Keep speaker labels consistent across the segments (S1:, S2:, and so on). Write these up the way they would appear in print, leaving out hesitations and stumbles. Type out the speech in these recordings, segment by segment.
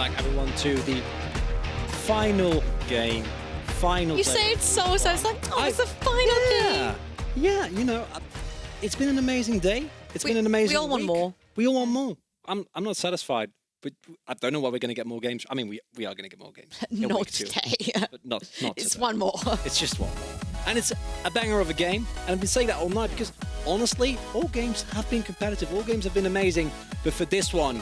S1: back everyone to the final game.
S2: You say it so it's like, oh, it's the final game.
S1: Yeah, you know, it's been an amazing day. It's been an amazing
S2: We all want
S1: week.
S2: more.
S1: We all want more. I'm not satisfied, but I don't know why we're going to get more games. I mean, we are going to get more games.
S2: Not today.
S1: But not
S2: It's
S1: today.
S2: one more.
S1: It's just one more. And it's a banger of a game. And I've been saying that all night because, honestly, all games have been competitive. All games have been amazing. But for this one,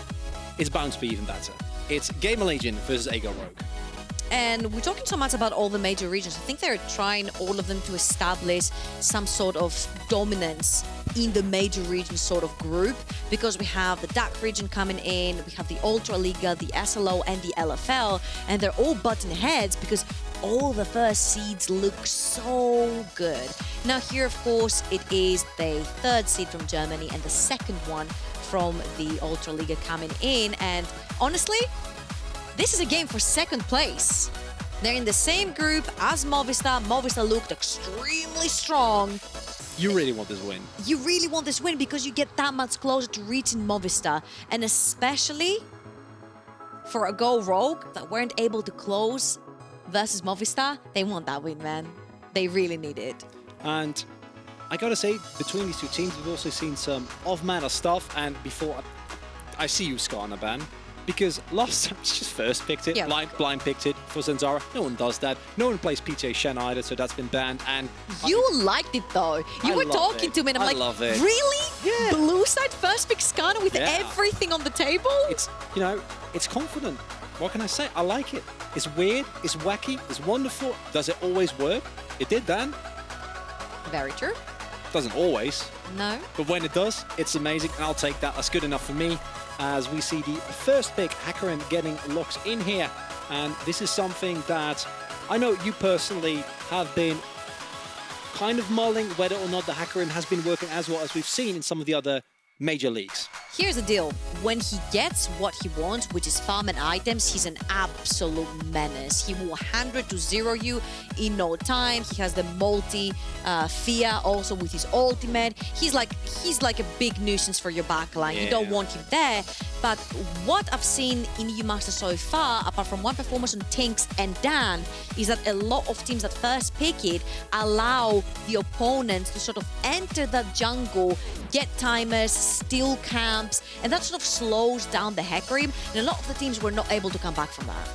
S1: it's bound to be even better. It's GamerLegion versus ADC Rogue.
S2: And we're talking so much about all the major regions. I think they're trying, all of them, to establish some sort of dominance in the major region sort of group, because we have the DAC region coming in, we have the Ultra Liga, the SLO, and the LFL, and they're all butting heads because all the first seeds look so good. Now here, of course, it is the third seed from Germany and the second one from the Ultra Liga coming in, and honestly, this is a game for second place. They're in the same group as Movistar. Movistar looked extremely strong.
S1: You really want this win.
S2: You really want this win because you get that much closer to reaching Movistar. And especially for a Go Rogue that weren't able to close versus Movistar, they want that win, man. They really need it.
S1: And I gotta say, between these two teams, we've also seen some off-meta stuff. And before I see you, Scott, on a ban. Because last time, she just first picked it, blind picked it for Zanzarah. No one does that. No one plays PJ Shen either, so that's been banned. And
S2: you liked it though. You were talking to me, and I'm like,
S1: love it.
S2: Really?
S1: Yeah.
S2: Blue side first pick Szygenda with everything on the table?
S1: It's, you know, it's confident. What can I say? I like it. It's weird. It's wacky. It's wonderful. Does it always work? It did, Dan.
S2: Very true.
S1: Doesn't always.
S2: No.
S1: But when it does, it's amazing, and I'll take that. That's good enough for me. As we see the first pick, Hecarim, getting locked in here. And this is something that I know you personally have been kind of mulling whether or not the Hecarim has been working as well as we've seen in some of the other major leagues.
S2: Here's the deal. When he gets what he wants, which is farm and items, he's an absolute menace. He will 100 to 0 you in no time. He has the multi Fia also with his ultimate. He's like a big nuisance for your backline.
S1: Yeah.
S2: You don't want him there. But what I've seen in EU Master so far, apart from one performance on Tinks and Dan, is that a lot of teams that first pick it allow the opponents to sort of enter that jungle, get timers, steal camps, and that sort of slows down the Hecarim, and a lot of the teams were not able to come back from that.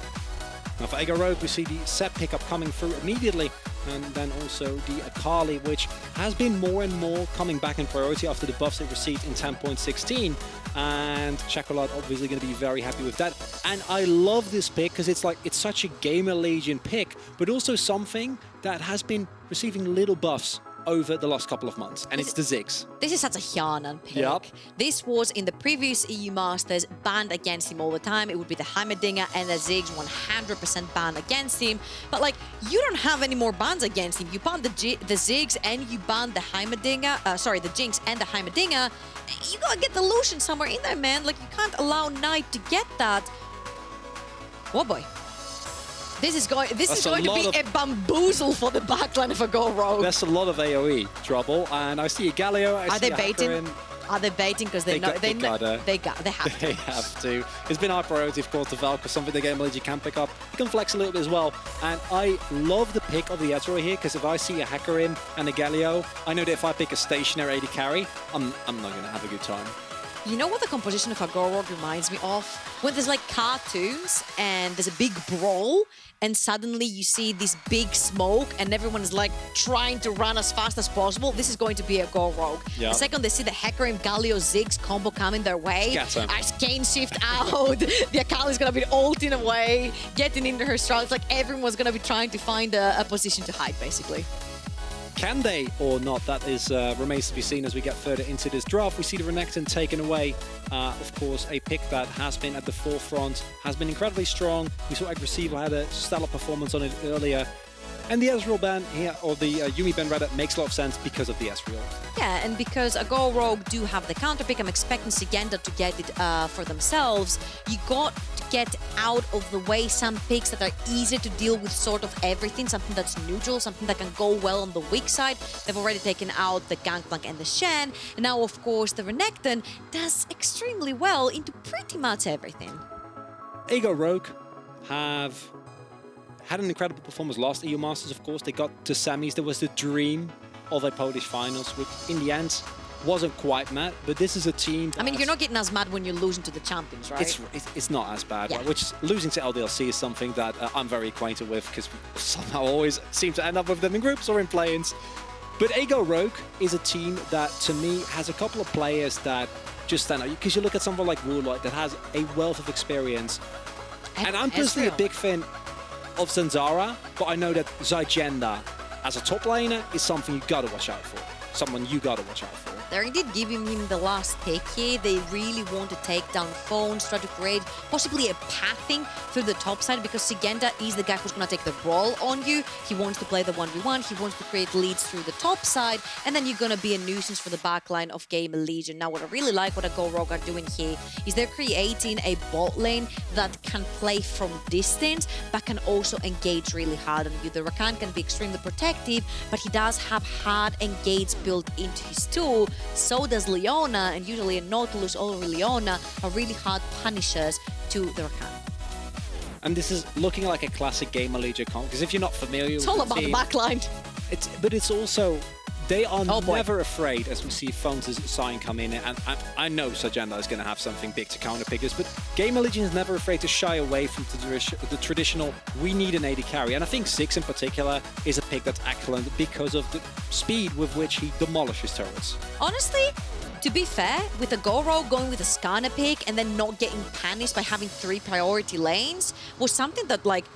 S1: Now for ADC Rogue, we see the Sett pickup coming through immediately, and then also the Akali, which has been more and more coming back in priority after the buffs it received in 10.16. And Czekolad obviously going to be very happy with that. And I love this pick because it's such a GamerLegion pick, but also something that has been receiving little buffs over the last couple of months, and it's the Ziggs.
S2: This is such a Hjarnan pick.
S1: Yep.
S2: This was in the previous EU Masters, banned against him all the time. It would be the Heimerdinger and the Ziggs 100% banned against him. But like, you don't have any more bans against him. You banned the Ziggs and you banned the Heimerdinger, sorry, the Jinx and the Heimerdinger. You gotta get the Lucian somewhere in there, man. Like, you can't allow Nite to get that. Oh boy. This is going to be a bamboozle for the backline of a Go Rogue.
S1: That's a lot of AoE trouble, and I see a Galio.
S2: Are they baiting? Are they baiting because they have to.
S1: They have to. It's been high priority, of course, to Valk, something the GamerLegion can pick up. You can flex a little bit as well, and I love the pick of the Ezreal here because if I see a Hecarim and a Galio, I know that if I pick a stationary AD carry, I'm not going to have a good time.
S2: You know what the composition of a Go Rogue reminds me of? When there's like cartoons and there's a big brawl and suddenly you see this big smoke and everyone is like trying to run as fast as possible. This is going to be a Go Rogue.
S1: Yep.
S2: The second they see the Hecarim, Galio, Ziggs combo coming their way, Arcane Shift out, the Akali is going to be ulting away, getting into her strong. It's like everyone's going to be trying to find a position to hide, basically.
S1: Can they or not? That is remains to be seen as we get further into this draft. We see the Renekton taken away. Of course, a pick that has been at the forefront, has been incredibly strong. We saw Aggressivo had a stellar performance on it earlier. And the Ezreal ban here, or the Yuumi ban rather, makes a lot of sense because of the Ezreal.
S2: Yeah, and because a Go Rogue do have the counter pick, I'm expecting Szygenda to get it for themselves. You got to get out of the way some picks that are easier to deal with sort of everything, something that's neutral, something that can go well on the weak side. They've already taken out the Gangplank and the Shen, and now of course the Renekton does extremely well into pretty much everything.
S1: AGO Rogue have had an incredible performance last EU Masters, of course. They got to semis. There was the dream of a Polish finals, which in the end wasn't quite met. But this is a team.
S2: I mean, you're not getting as mad when you're losing to the champions, right?
S1: It's not as bad,
S2: Yeah.
S1: right? Which is, losing to LDLC is something that I'm very acquainted with because we somehow always seem to end up with them in groups or in play-ins. But AGO Rogue is a team that, to me, has a couple of players that just stand out. Because you look at someone like Woolite that has a wealth of experience. And I'm personally a
S2: Ezreal.
S1: big fan of Zanzarah, but I know that Szygenda as a top laner is something you gotta watch out for. Someone you gotta watch out for.
S2: They're indeed giving him the last pick here. They really want to take down phones, try to create possibly a pathing through the top side, because Szygenda is the guy who's going to take the brawl on you. He wants to play the 1v1. He wants to create leads through the top side, and then you're going to be a nuisance for the backline of GamerLegion. Now, what I really like what AGO Rogue are doing here is they're creating a bot lane that can play from distance, but can also engage really hard on you. The Rakan can be extremely protective, but he does have hard engage built into his tool. So does Leona, and usually a Nautilus or Leona are really hard punishers to the Rakan.
S1: And this is looking like a classic GamerLegion comp, because if you're not familiar
S2: It's
S1: with
S2: all
S1: the
S2: about the
S1: team,
S2: backline.
S1: but it's also, they are
S2: Oh boy.
S1: never afraid, as we see Phones' Sion come in, and I know Szygenda is going to have something big to counter pickers, but GamerLegion is never afraid to shy away from the traditional, we need an AD carry, and I think Ziggs in particular is a pick that's excellent because of the speed with which he demolishes turrets.
S2: Honestly, to be fair, with AGO Rogue going with a Skarner pick and then not getting punished by having 3 priority lanes was something that, like,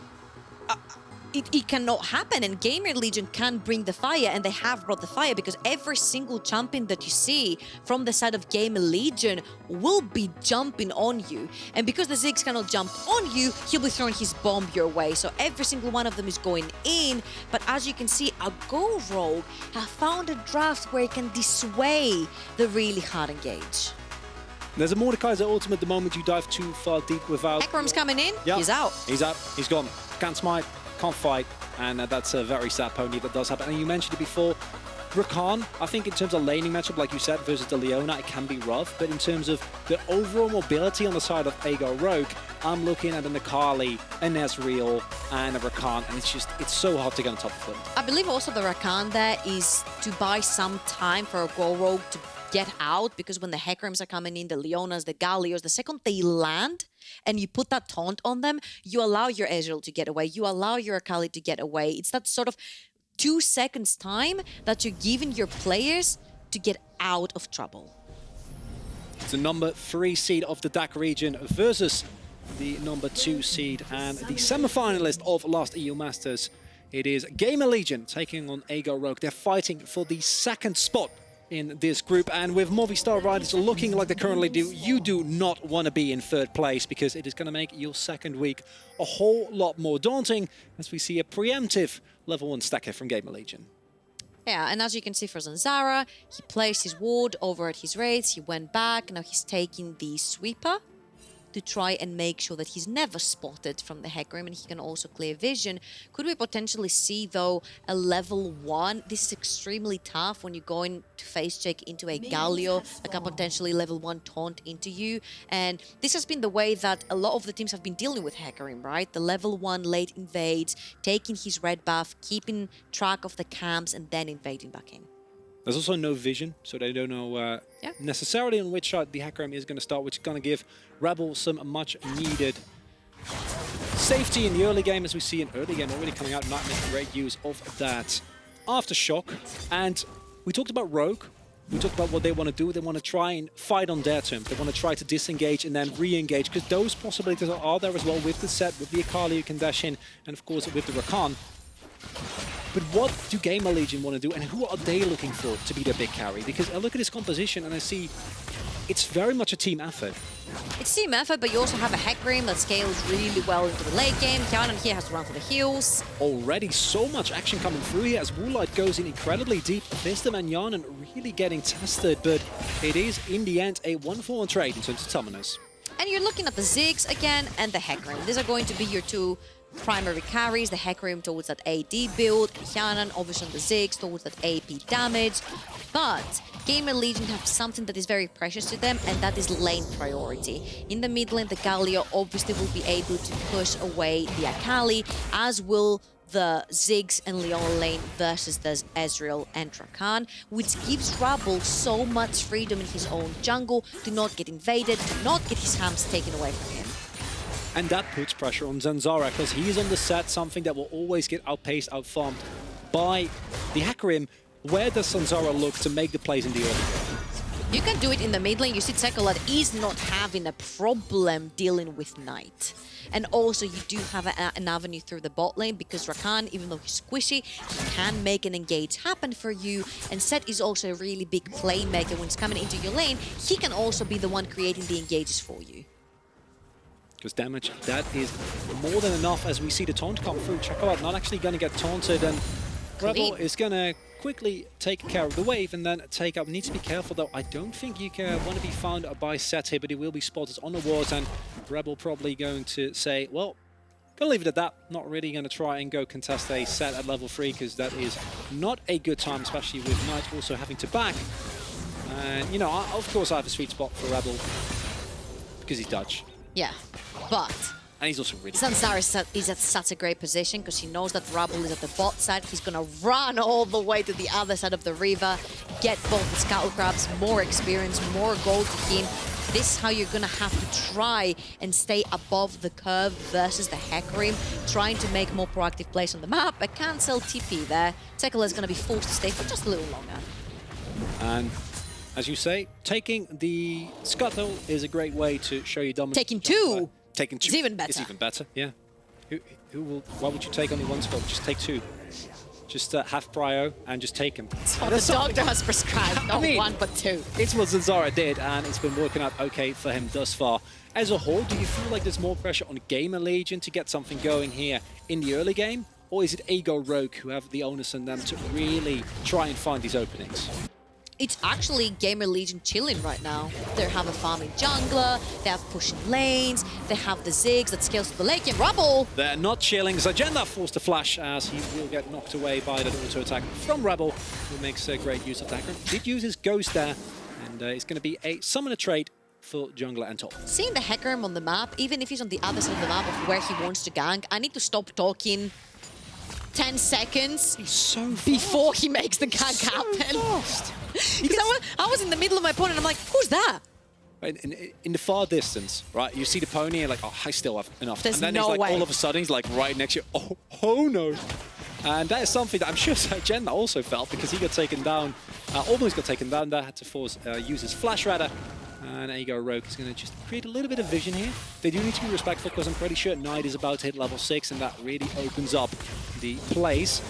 S2: it cannot happen, and GamerLegion can bring the fire, and they have brought the fire, because every single champion that you see from the side of GamerLegion will be jumping on you. And because the Ziggs cannot jump on you, he'll be throwing his bomb your way. So every single one of them is going in. But as you can see, AGO Rogue have found a draft where it can dissuade the really hard engage.
S1: There's a Mordekaiser ultimate the moment you dive too far deep without...
S2: Hecarim's coming in,
S1: Yeah.
S2: he's out.
S1: He's out, he's gone. Can't smite, can't fight, and that's a very sad pony that does happen. And you mentioned it before, Rakan, I think in terms of laning matchup, like you said, versus the Leona, it can be rough, but in terms of the overall mobility on the side of AGO Rogue, I'm looking at an Akali, an Ezreal, and a Rakan, and it's so hard to get on top of them.
S2: I believe also the Rakan there is to buy some time for AGO Rogue to get out, because when the Hecarims are coming in, the Leonas, the Galios, the second they land and you put that taunt on them, you allow your Ezreal to get away, you allow your Akali to get away. It's that sort of 2 seconds time that you're giving your players to get out of trouble.
S1: It's the number 3 seed of the DAC region versus the number 2 seed and the semi-finalist of last EU Masters. It is GamerLegion taking on AGO Rogue. They're fighting for the 2nd spot in this group, and with Movistar Riders looking like they currently do, you do not want to be in 3rd place, because it is going to make your 2nd week a whole lot more daunting as we see a preemptive level 1 stacker from GamerLegion.
S2: Yeah, and as you can see for Zanzarah, he placed his ward over at his raids, he went back, now he's taking the sweeper to try and make sure that he's never spotted from the Hecarim, and he can also clear vision. Could we potentially see, though, a level 1? This is extremely tough when you're going to face check into a Galio, like a potentially level 1 taunt into you. And this has been the way that a lot of the teams have been dealing with Hecarim, right? The level 1 late invades, taking his red buff, keeping track of the camps, and then invading back in.
S1: There's also no vision, so they don't know necessarily on which side the Hecarim is going to start, which is going to give Rabble some much-needed safety in the early game, as we see in early game already coming out. Nite making great use of that Aftershock. And we talked about Rogue. We talked about what they want to do. They want to try and fight on their terms. They want to try to disengage and then re-engage, because those possibilities are there as well with the Sett, with the Akali who can dash in, and of course with the Rakan. But what do GamerLegion want to do, and who are they looking for to be their big carry? Because I look at this composition and I see it's very much a team effort.
S2: It's team effort, but you also have a Hecarim that scales really well into the late game. Hjarnan here has to run for the heals.
S1: Already so much action coming through here as Woolite goes in incredibly deep. Visdom and Hjarnan really getting tested, but it is in the end a 1-for-1 trade in terms of summoners.
S2: And you're looking at the Ziggs again and the Hecarim. These are going to be your 2 primary carries. The Hecarim towards that AD build, Hjarnan obviously on the Ziggs towards that AP damage. But GamerLegion have something that is very precious to them, and that is lane priority. In the mid lane, the Galio obviously will be able to push away the Akali, as will the Ziggs and Leona lane versus the Ezreal and Rakan, which gives Rabble so much freedom in his own jungle to not get invaded, to not get his hams taken away from him.
S1: And that puts pressure on Zanzarah, because he's on the Sett, something that will always get outpaced, outfarmed by the Hecarim. Where does Zanzarah look to make the plays in the early game?
S2: You can do it in the mid lane. You see Czekolad is not having a problem dealing with Nite. And also you do have an avenue through the bot lane, because Rakan, even though he's squishy, he can make an engage happen for you. And Sett is also a really big playmaker. When he's coming into your lane, he can also be the one creating the engages for you.
S1: Because damage, that is more than enough as we see the taunt come through. Czekolad not actually going to get taunted, and Rabble is going to quickly take care of the wave and then take up. Needs to be careful though. I don't think you can want to be found by Sett here, but he will be spotted on the wards, and Rabble probably going to say, well, gonna leave it at that. Not really going to try and go contest a Sett at level 3, because that is not a good time, especially with Nite also having to back. And, you know, of course I have a sweet spot for Rabble, because he's Dutch.
S2: Yeah, but
S1: and he's also really
S2: Zanzarah is at such a great position, because he knows that Rabble is at the bot side. He's going to run all the way to the other side of the river, get both the Scuttle Crabs, more experience, more gold to him. This is how you're going to have to try and stay above the curve versus the Hecarim, trying to make more proactive plays on the map. A cancel TP there. Czekolad is going to be forced to stay for just a little longer.
S1: And as you say, taking the Scuttle is a great way to show you dominance.
S2: Taking two!
S1: Taking two.
S2: It's even better.
S1: It's even better, yeah. Why would you take only one spell? Just take two. Just have prio and just take him.
S2: It's what the doctor has prescribed, not one but two.
S1: It's what Zanzarah did, and it's been working out okay for him thus far. As a whole, do you feel like there's more pressure on GamerLegion to get something going here in the early game? Or is it AGO Rogue who have the onus on them to really try and find these openings?
S2: It's actually GamerLegion chilling right now. They have a farming jungler, they have pushing lanes, they have the Ziggs that scales to the lake, and Rabble!
S1: They're not chilling. Szygenda forced to flash as he will get knocked away by that auto attack from Rabble, who makes great use of that. Did use his Ghost there, and it's going to be a summoner trade for jungler and top.
S2: Seeing the Hecarim on the map, even if he's on the other side of the map of where he wants to gank, I need to stop talking 10 seconds before he makes the gank happen. Because I was in the middle of my pony and I'm like, who's that?
S1: In the far distance, right, you see the pony and like, oh, I still have enough.
S2: There's
S1: and then
S2: no
S1: he's like,
S2: way.
S1: all of a sudden, he's like right next to you. Oh no. And that is something that I'm sure Szygenda also felt, because he got taken down, almost got taken down there, had to force use his flash radar. And AGO Rogue is going to just create a little bit of vision here. They do need to be respectful, because I'm pretty sure Nite is about to hit level 6, and that really opens up the plays.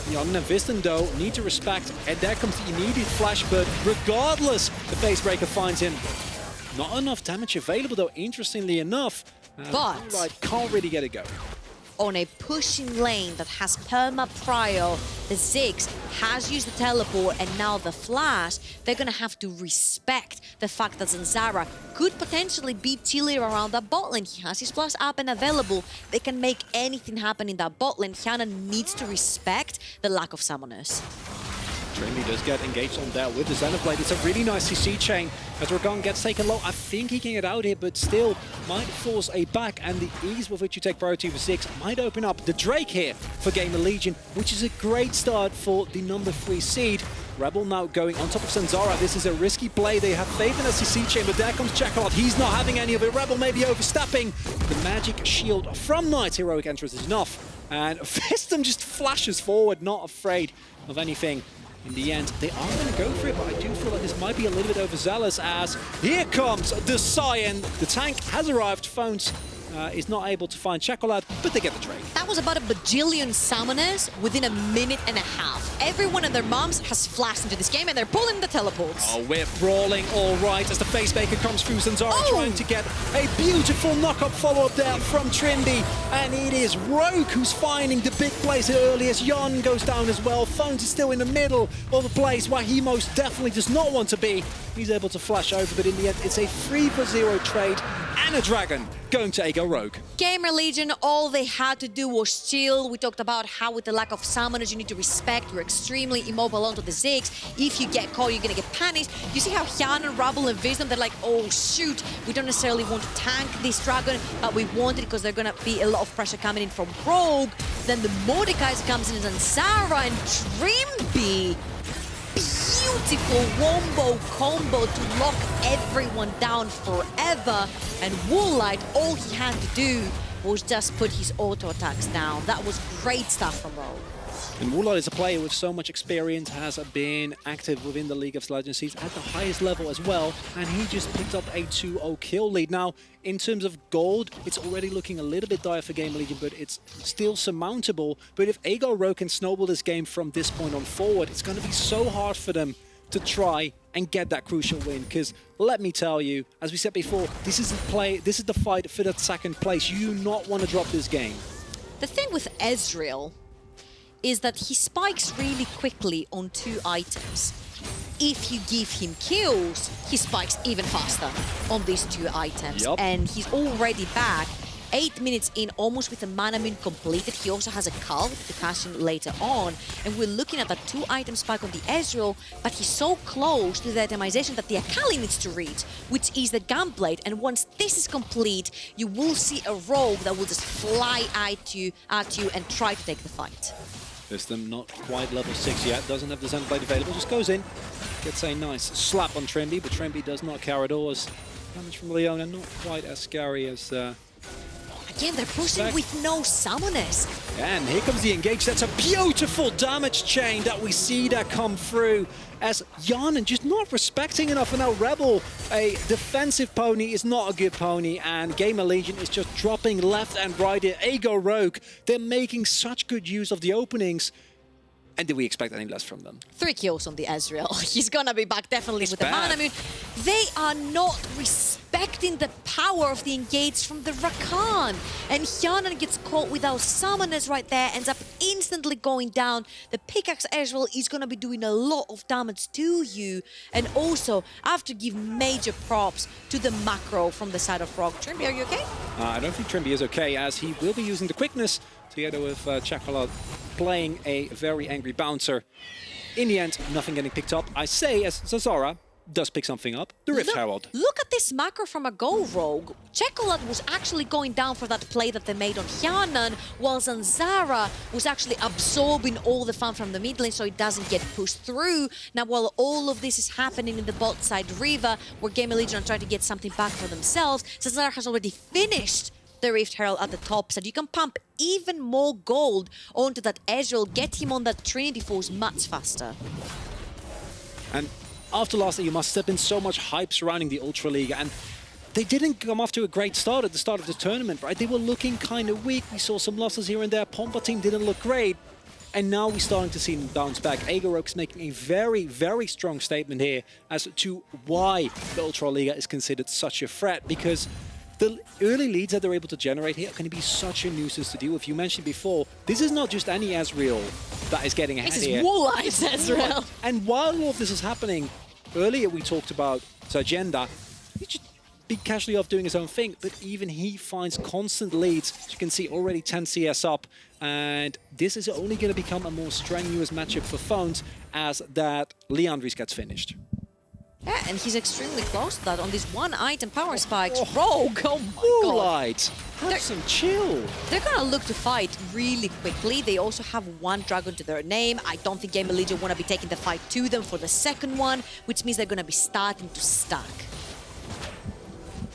S1: Hjarnan and Visdom, though, need to respect, and there comes the immediate flash, but regardless, the Facebreaker finds him. Not enough damage available, though, interestingly enough.
S2: But
S1: Woolite can't really get it going.
S2: On a pushing lane that has perma prio, the Ziggs has used the teleport and now the flash. They're going to have to respect the fact that Zanzarah could potentially be chilling around that bot lane. He has his flash up and available. They can make anything happen in that bot lane. Hjarnan needs to respect the lack of summoners.
S1: Trymbi does get engaged on there with the Xenoblade. It's a really nice CC chain as Rakan gets taken low. I think he can get out here, but still might force a back, and the ease with which you take priority for Ziggs might open up the Drake here for GamerLegion, which is a great start for the number 3 seed. Rabble now going on top of Zanzarah. This is a risky play. They have faith in a CC chain, but there comes Czekolad. He's not having any of it. Rabble may be overstepping. The magic shield from Nite. Heroic entrance is enough. And Visdom just flashes forward, not afraid of anything. In the end, they are going to go for it, but I do feel like this might be a little bit overzealous, as here comes the Sion. The tank has arrived. Phones is not able to find Czekolad, but they get the trade.
S2: That was about a bajillion summoners within a minute and a half. Everyone and their moms has flashed into this game, and they're pulling the teleports.
S1: Oh, we're brawling all right as the Facebreaker comes through. Zanzarah trying to get a beautiful knock-up follow-up there from Trymbi, and it is Rogue who's finding the big place here early as Hjarnan goes down as well. Phones is still in the middle of the place where he most definitely does not want to be. He's able to flash over, but in the end, it's a 3-for-0 trade, and a dragon going to AGO Rogue.
S2: GamerLegion, all they had to do was chill. We talked about how with the lack of summoners, you need to respect. You're extremely immobile onto the Ziggs. If you get caught, you're going to get punished. You see how Hjarnan, Rabble, and Visdom, they're like, oh, shoot, we don't necessarily want to tank this dragon, but we want it because there's going to be a lot of pressure coming in from Rogue. Then the Mordekaiser comes in as Zanzarah and Trymbi. Beautiful wombo combo to lock everyone down forever. And Woolite, all he had to do was just put his auto attacks down. That was great stuff from Rogue.
S1: And Woolite is a player with so much experience, has been active within the League of Legends. He's at the highest level as well, and he just picked up a 2-0 kill lead. Now, in terms of gold, it's already looking a little bit dire for GamerLegion, but it's still surmountable. But if AGO Rogue can snowball this game from this point on forward, it's going to be so hard for them to try and get that crucial win, because let me tell you, as we said before, this is the fight for that second place. You do not want to drop this game.
S2: The thing with Ezreal is that he spikes really quickly on 2 items. If you give him kills, he spikes even faster on these 2 items.
S1: Yep.
S2: And he's already back 8 minutes in, almost with the mana moon completed. He also has a cult to cast him later on. And we're looking at that 2-item spike on the Ezreal, but he's so close to the itemization that the Akali needs to reach, which is the Gunblade. And once this is complete, you will see a Rogue that will just fly at you and try to take the fight.
S1: Visdom not quite level 6 yet, doesn't have the Zenblade available, just goes in, gets a nice slap on Trymbi, but Trymbi does not carry doors. Damage from Leona, not quite as scary as...
S2: Again, they're pushing with no summoners.
S1: And here comes the engage. That's a beautiful damage chain that we see that come through as Hjarnan just not respecting enough. And now Rabble, a defensive pony, is not a good pony. And GamerLegion is just dropping left and right here. AGO Rogue, they're making such good use of the openings. And did we expect any less from them? 3
S2: kills on the Ezreal. He's gonna be back definitely with the mana moon. They are not respecting the power of the engage from the Rakan. And Hjarnan gets caught without summoners right there, ends up instantly going down. The pickaxe Ezreal is gonna be doing a lot of damage to you. And also, I have to give major props to the macro from the side of Rogue. Trymbi, are you okay?
S1: I don't think Trymbi is okay, as he will be using the quickness together with Czekolad playing a very angry bouncer. In the end, nothing getting picked up. I say, as Zanzarah does pick something up, the Rift Herald.
S2: Look at this macro from a Go Rogue. Czekolad was actually going down for that play that they made on Hjarnan, while Zanzarah was actually absorbing all the fun from the mid lane so it doesn't get pushed through. Now, while all of this is happening in the bot side Riva, where GamerLegion are trying to get something back for themselves, Zanzarah has already finished the Rift Herald at the top, so you can pump even more gold onto that Ezreal, get him on that Trinity Force much faster.
S1: And after last year, you must have been so much hype surrounding the Ultra League, and they didn't come off to a great start at the start of the tournament, right? They were looking kind of weak. We saw some losses here and there. Pompa team didn't look great. And now we're starting to see them bounce back. AGO Rogue is making a very, very strong statement here as to why the Ultra League is considered such a threat, because the early leads that they're able to generate here are going to be such a nuisance to deal with. You mentioned before, this is not just any Ezreal that is getting ahead here.
S2: This is Woolite Ezreal.
S1: And while all of this is happening, earlier we talked about Szygenda. He just be casually off doing his own thing, but even he finds constant leads. As you can see, already 10 CS up. And this is only going to become a more strenuous matchup for Phones as that Leandris gets finished.
S2: Yeah, and he's extremely close to that on this 1-item power spikes. Rogue, oh my
S1: Woolite,
S2: god.
S1: have some chill.
S2: They're gonna look to fight really quickly. They also have 1 dragon to their name. I don't think GamerLegion want to be taking the fight to them for the second one, which means they're gonna be starting to stack.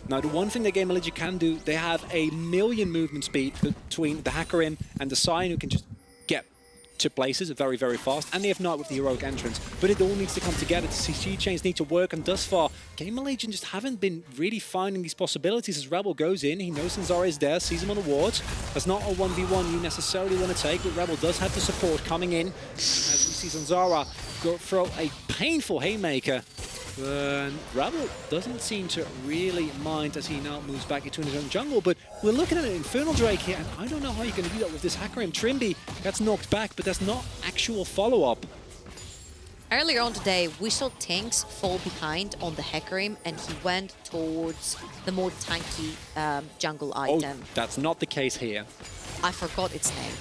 S1: Now, the one thing that GamerLegion can do, they have a million movement speed between the Hecarim and the Sion, who can just get to places very, very fast, and they have Nite with the heroic entrance. But it all needs to come together. The CC chains need to work, and thus far, GamerLegion just haven't been really finding these possibilities. As Rabble goes in, he knows Zanzarah is there, sees him on the wards. That's not a 1v1 you necessarily want to take, but Rabble does have the support coming in. As we see Zanzarah go throw a painful haymaker. Rabble doesn't seem to really mind as he now moves back into his own jungle, but we're looking at an Infernal Drake here, and I don't know how you're going to do that with this Hecarim. Trymbi gets knocked back, but that's not actual follow-up.
S2: Earlier on today, we saw Tinks fall behind on the Hecarim, and he went towards the more tanky jungle item.
S1: Oh, that's not the case here.
S2: I forgot its name.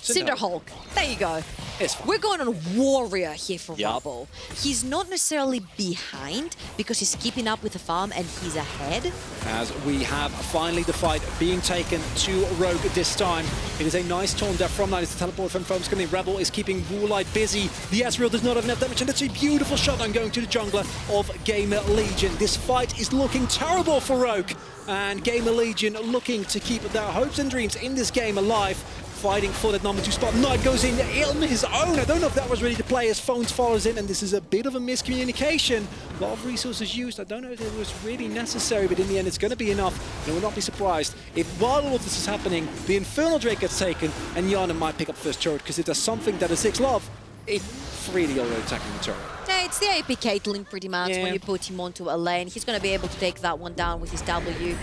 S1: Cinderhulk.
S2: Cinderhulk. There you go.
S1: It's fine.
S2: We're going on Warrior here for
S1: Yup.
S2: Rabble. He's not necessarily behind because he's keeping up with the farm and he's ahead.
S1: As we have finally the fight being taken to Rogue this time. It is a nice taunt there from Nite. It's the teleport from Foam's coming. Rabble is keeping Woolite busy. The Ezreal does not have enough damage, and it's a beautiful shotgun going to the jungler of GamerLegion. This fight is looking terrible for Rogue, and GamerLegion looking to keep their hopes and dreams in this game alive. Fighting for that number 2 spot. Nite goes in on his own. I don't know if that was ready to play as Phones follows in, and this is a bit of a miscommunication. A lot of resources used. I don't know if it was really necessary, but in the end it's going to be enough. And I will not be surprised if while all of this is happening, the Infernal Drake gets taken and Hjarnan might pick up first turret, because if there's something that a Ziggs love, it's really already attacking the turret.
S2: Yeah, it's the AP Caitlyn pretty much when you put him onto a lane. He's going to be able to take that one down with his W.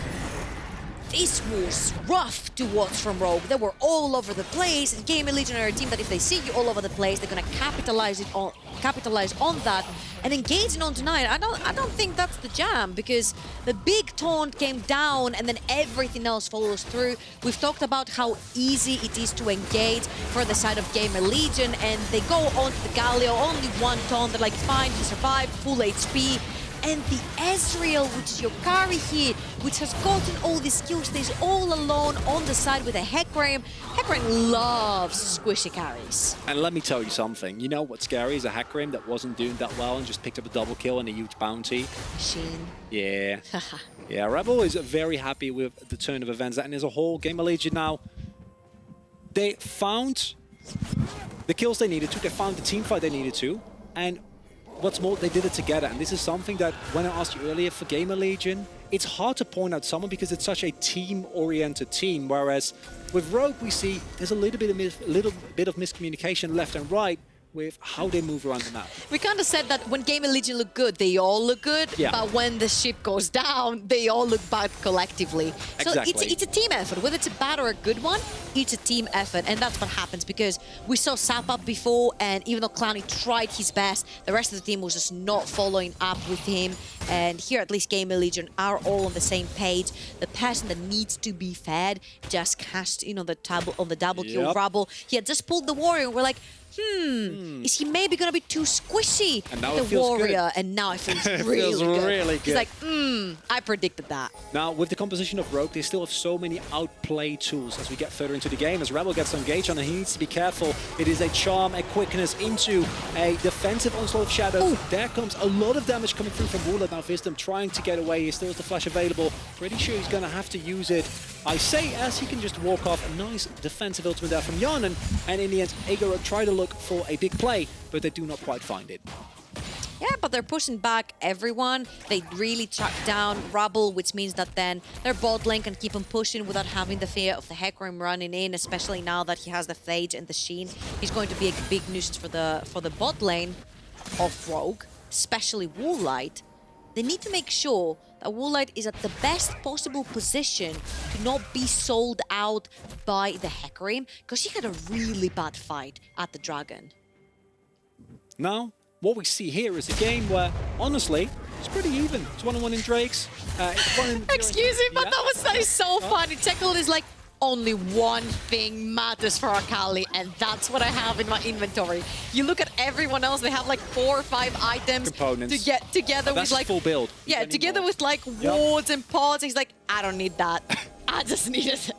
S2: This was rough to watch from Rogue. They were all over the place. And GamerLegion are a team that if they see you all over the place, they're gonna capitalize on that and engaging on tonight. I don't think that's the jam, because the big taunt came down and then everything else follows through. We've talked about how easy it is to engage for the side of GamerLegion, and they go on to the Galio, only one taunt. They're like, fine, he survived, full HP. And the Ezreal, which is your carry here, which has gotten all these skills, stays all alone on the side with a Hecarim. Hecarim loves squishy carries.
S1: And let me tell you something. You know what's scary is a Hecarim that wasn't doing that well and just picked up a double kill and a huge bounty.
S2: Machine.
S1: Yeah. Yeah, Rabble is very happy with the turn of events. And as a whole, GamerLegion now, they found the kills they needed to. They found the team fight they needed to. And what's more, they did it together, and this is something that, when I asked you earlier for GamerLegion, it's hard to point out someone because it's such a team-oriented team, whereas with Rogue we see there's a little bit of miscommunication left and right with how they move around the map.
S2: We kind of said that when GamerLegion look good, they all look good, but when the ship goes down, they all look bad collectively.
S1: Exactly.
S2: So it's a team effort. Whether it's a bad or a good one, it's a team effort, and that's what happens, because we saw Sap up before, and even though Clowny tried his best, the rest of the team was just not following up with him, and here at least GamerLegion are all on the same page. The person that needs to be fed just cashed in on the double kill Rabble. He had just pulled the Warrior, and we're like, is he maybe going to be too squishy with the Warrior?
S1: Good.
S2: And now it feels
S1: it
S2: really
S1: feels
S2: good.
S1: really good.
S2: He's like, I predicted that.
S1: Now, with the composition of Rogue, they still have so many outplay tools as we get further into the game. As Rabble gets engaged on, he needs to be careful. It is a charm, a quickness into a defensive onslaught of Shadow. Ooh. There comes a lot of damage coming through from Woolite. Now, Visdom trying to get away. He still has the flash available. Pretty sure he's going to have to use it. I say as he can just walk off. A nice defensive ultimate there from Hjarnan. And in the end, Agaro try to look for a big play, but they do not quite find it.
S2: Yeah, but they're pushing back everyone. They really track down Rabble, which means that then their bot lane can keep on pushing without having the fear of the Hecarim running in, especially now that he has the Phage and the Sheen. He's going to be a big nuisance for the bot lane of Rogue, especially Woolite. They need to make sure that Woolite is at the best possible position to not be sold out by the Hecarim, because he had a really bad fight at the Dragon.
S1: Now, what we see here is a game where, honestly, it's pretty even. It's 1-on-1 in Drakes.
S2: Excuse me, but that is so funny. Czekolad is like, only one thing matters for Akali, and that's what I have in my inventory. You look at everyone else, they have like 4 or 5 items
S1: components
S2: to get together with like
S1: full build.
S2: Yeah, together with like wards and pods. He's like, I don't need that. I just need it.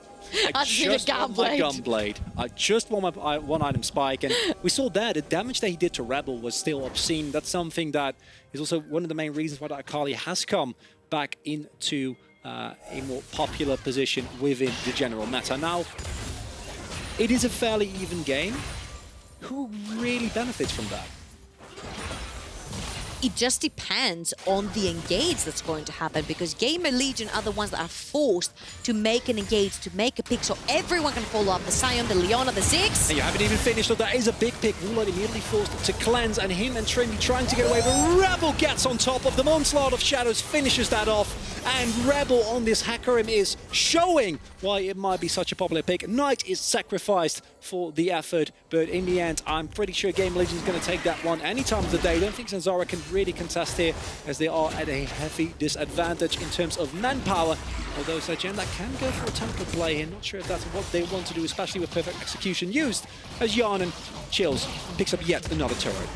S2: I just need a gunblade.
S1: I just want my one item spike, and we saw there the damage that he did to Rabble was still obscene. That's something that is also one of the main reasons why the Akali has come back into a more popular position within the general meta. Now, it is a fairly even game. Who really benefits from that?
S2: it just depends on the engage that's going to happen, because GamerLegion are the ones that are forced to make an engage, to make a pick, so everyone can follow up the Sion, the Leona, the Ziggs.
S1: And you haven't even finished, so that is a big pick. Woolite immediately forced to cleanse, and him and Trymbi trying to get away, but Rabble gets on top of them. Onslaught of Shadows finishes that off, and Rabble on this Hecarim is showing why it might be such a popular pick. Nite is sacrificed for the effort, but in the end, I'm pretty sure GamerLegion is going to take that one any time of the day. I don't think Zanzarah can really contest here, as they are at a heavy disadvantage in terms of manpower. Although Szygenda can go for a tempo play here. Not sure if that's what they want to do, especially with perfect execution used, as Hjarnan chills, picks up yet another turret.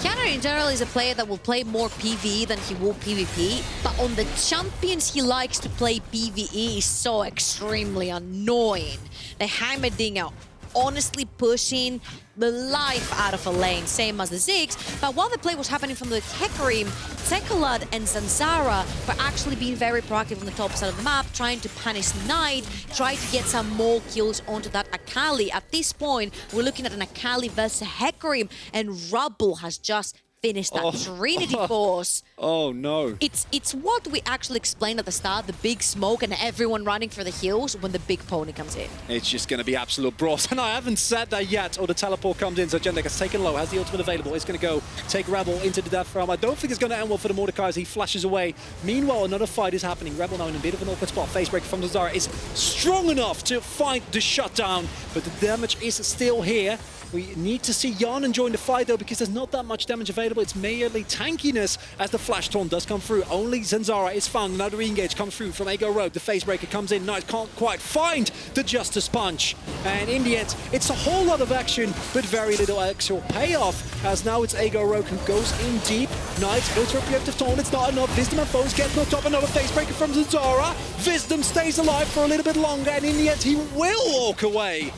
S2: Hjarnan in general is a player that will play more PvE than he will PvP, but on the champions he likes to play PvE is so extremely annoying. The Heimerdinger honestly pushing the life out of a lane, same as the Ziggs, but while the play was happening from the Hecarim, Czekolad and Zanzarah were actually being very proactive on the top side of the map, trying to punish Nite, try to get some more kills onto that Akali. At this point, we're looking at an Akali versus Hecarim, and Rabble has just finished that Trinity Force.
S1: Oh no.
S2: It's what we actually explained at the start, the big smoke and everyone running for the hills when the big pony comes in.
S1: It's just going to be absolute bros. And I haven't said that yet. Or the teleport comes in. So Szygenda gets taken low, has the ultimate available. It's going to go take Rabble into the death realm. I don't think it's going to end well for the Mordekaiser. He flashes away. Meanwhile, another fight is happening. Rabble now in a bit of an awkward spot. Facebreaker from Zanzarah is strong enough to fight the shutdown, but the damage is still here. We need to see Hjarnan join the fight though, because there's not that much damage available. It's merely tankiness as the flash taunt does come through. Only Zanzarah is found. Another re-engage comes through from AGO Rogue. The Facebreaker comes in. Nite can't quite find the Justice Punch. And in the end, it's a whole lot of action, but very little actual payoff, as now it's AGO Rogue who goes in deep. Nite goes for a preemptive taunt. It's not enough. Visdom and foes get knocked off. Another Facebreaker from Zanzarah. Visdom stays alive for a little bit longer, and in the end, he will walk away.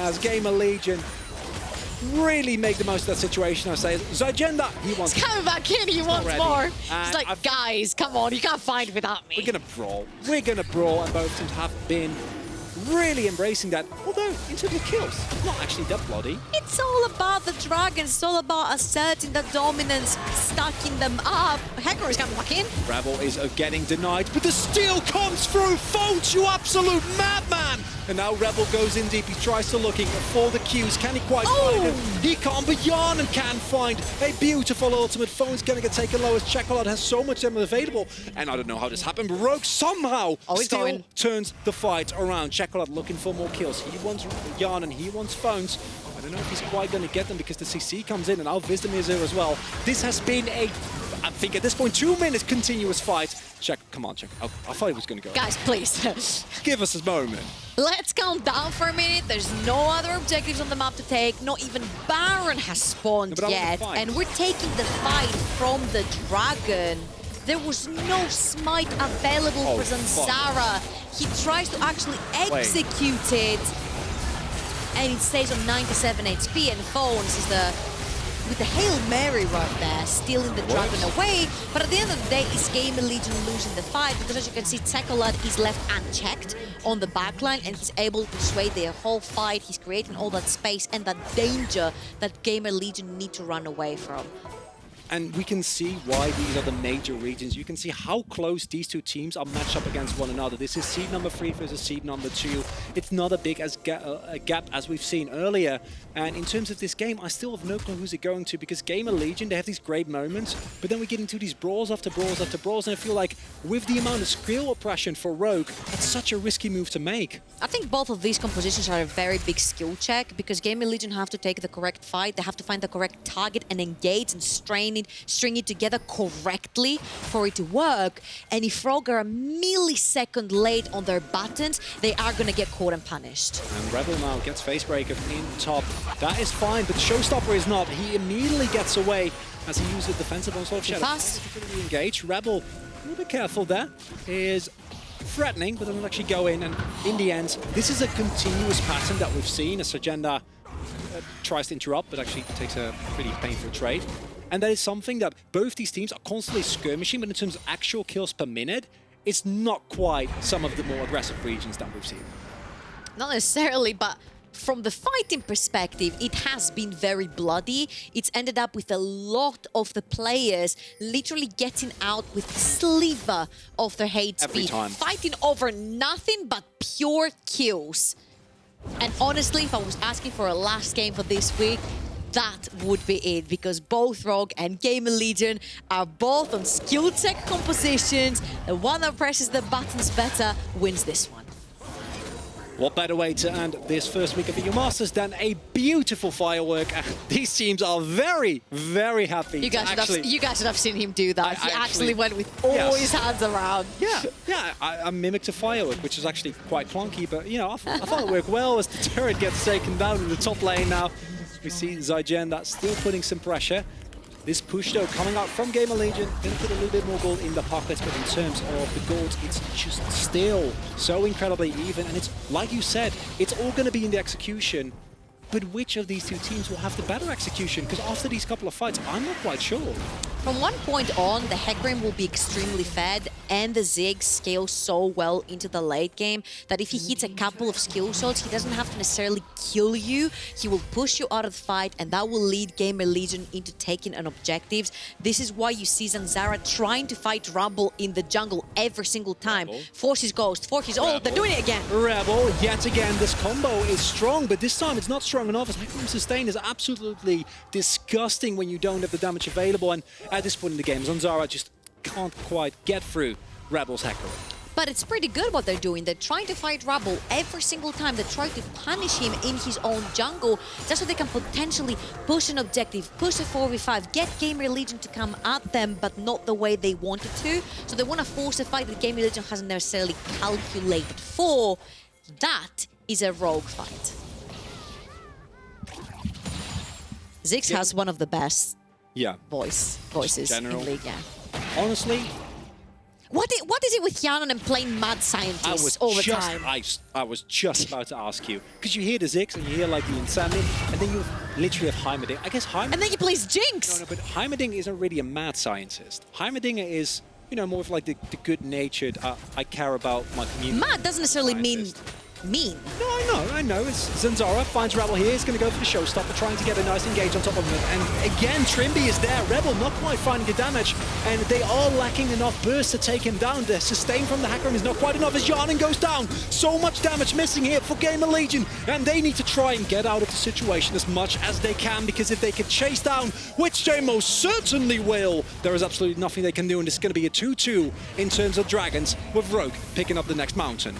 S1: As GamerLegion really make the most of that situation, I say. Szygenda, he wants...
S2: He's coming back in, he wants more. He's like, guys, come on, you can't fight without me.
S1: We're going to brawl. We're going to brawl, and both teams have been really embracing that. Although, in terms of kills, not actually that bloody.
S2: It's all about the dragons. It's all about asserting the dominance, stacking them up. Hecarim is coming back in.
S1: Rabble is getting denied, but the steal comes through. Phones, you absolute madman! And now Rabble goes in deep. He tries to looking for the Qs. Can he quite find it? He can't, but Hjarnan can find a beautiful ultimate. Phone's going to get taken low as Czekolad has so much damage available. And I don't know how this happened, but Rogue somehow still turns the fight around. Czekolad looking for more kills. He wants Hjarnan, he wants Phones. I don't know if he's quite going to get them because the CC comes in and now Visdom is here as well. This has been a, I think at this point, 2 minutes continuous fight. Come on, I thought he was going to go.
S2: Guys, please.
S1: Give us a moment.
S2: Let's count down for a minute. There's no other objectives on the map to take. Not even Baron has spawned yet. And we're taking the fight from the Dragon. There was no smite available for Zanzarah. He tries to actually execute it. And it stays on 97 HP. And Phones is with the Hail Mary right there, stealing the Dragon away. But at the end of the day, it's GamerLegion losing the fight, because as you can see, Czekolad is left unchecked on the backline, and he's able to sway their whole fight. He's creating all that space and that danger that GamerLegion need to run away from.
S1: And we can see why these are the major regions. You can see how close these two teams are matched up against one another. This is seed number 3 versus seed number 2. It's not a big gap as we've seen earlier. And in terms of this game, I still have no clue who's it going to, because GamerLegion, they have these great moments, but then we get into these brawls after brawls after brawls, and I feel like with the amount of skill oppression for Rogue, that's such a risky move to make.
S2: I think both of these compositions are a very big skill check, because GamerLegion have to take the correct fight, they have to find the correct target and engage and string it together correctly for it to work. And if Rogue are a millisecond late on their buttons, they are going to get caught and punished.
S1: And Rebel now gets Facebreaker in top. That is fine, but Showstopper is not. He immediately gets away as he uses defensive onslaught of Shadow.
S2: Fast.
S1: Engage. Rebel, a little bit careful there. Is threatening, but doesn't actually go in. And in the end, this is a continuous pattern that we've seen as Szygenda tries to interrupt, but actually takes a pretty painful trade. And that is something that both these teams are constantly skirmishing, but in terms of actual kills per minute, it's not quite some of the more aggressive regions that we've seen.
S2: Not necessarily, but from the fighting perspective, it has been very bloody. It's ended up with a lot of the players literally getting out with a sliver of their HP. Fighting over nothing but pure kills. And honestly, if I was asking for a last game for this week, that would be it, because both Rogue and GamerLegion are both on skill tech compositions. The one that presses the buttons better wins this one.
S1: What better way to end this first week of the EU Masters than a beautiful firework? These teams are very, very happy.
S2: You guys should have seen him do that. He actually went with all his hands around.
S1: Yeah, I mimicked a firework, which is actually quite clunky, but you know, I thought it worked well as the turret gets taken down in the top lane now. We see Szygenda still putting some pressure. This push, though, coming out from GamerLegion, going to put a little bit more gold in the pockets, but in terms of the gold, it's just still so incredibly even. And it's, like you said, it's all going to be in the execution. But which of these two teams will have the better execution? Because after these couple of fights, I'm not quite sure.
S2: From one point on, the Hecarim will be extremely fed, and the Ziggs scale so well into the late game that if he hits a couple of skill shots, he doesn't have to necessarily kill you. He will push you out of the fight, and that will lead GamerLegion into taking on objectives. This is why you see Zanzarah trying to fight Rabble in the jungle every single time. Force his Ghost, force his ult, they're doing it again.
S1: Rabble, yet again, this combo is strong, but this time it's not strong enough, as Hecarim sustain is absolutely disgusting when you don't have the damage available, and at this point in the game, Zanzarah just can't quite get through Rabble's Hecarim.
S2: But it's pretty good what they're doing. They're trying to fight Rabble every single time. They try to punish him in his own jungle, just so they can potentially push an objective, push a 4v5, get GamerLegion to come at them, but not the way they wanted to. So they want to force a fight that GamerLegion hasn't necessarily calculated for. That is a rogue fight. Ziggs has one of the best voices in the league,
S1: Honestly,
S2: what is it with Hjarnan and playing mad scientists all the time?
S1: I was just about to ask you, because you hear the Ziggs and you hear like the insanity, and then you literally have Heimerdinger. I guess Heimerdinger...
S2: And then he plays Jinx!
S1: No, but Heimerdinger isn't really a mad scientist. Heimerdinger is, you know, more of like the good-natured, I care about my community.
S2: Mad doesn't necessarily mean mean.
S1: No, I know. It's Zanzarah finds Rabble here. He's going to go for the showstopper, trying to get a nice engage on top of him. And again, Trymbi is there. Rabble not quite finding the damage, and they are lacking enough burst to take him down. The sustain from the Hecarim is not quite enough as Hjarnan goes down. So much damage missing here for GamerLegion, and they need to try and get out of the situation as much as they can, because if they can chase down, which they most certainly will, there is absolutely nothing they can do, and it's going to be a 2-2 in terms of Dragons, with Rogue picking up the next mountain.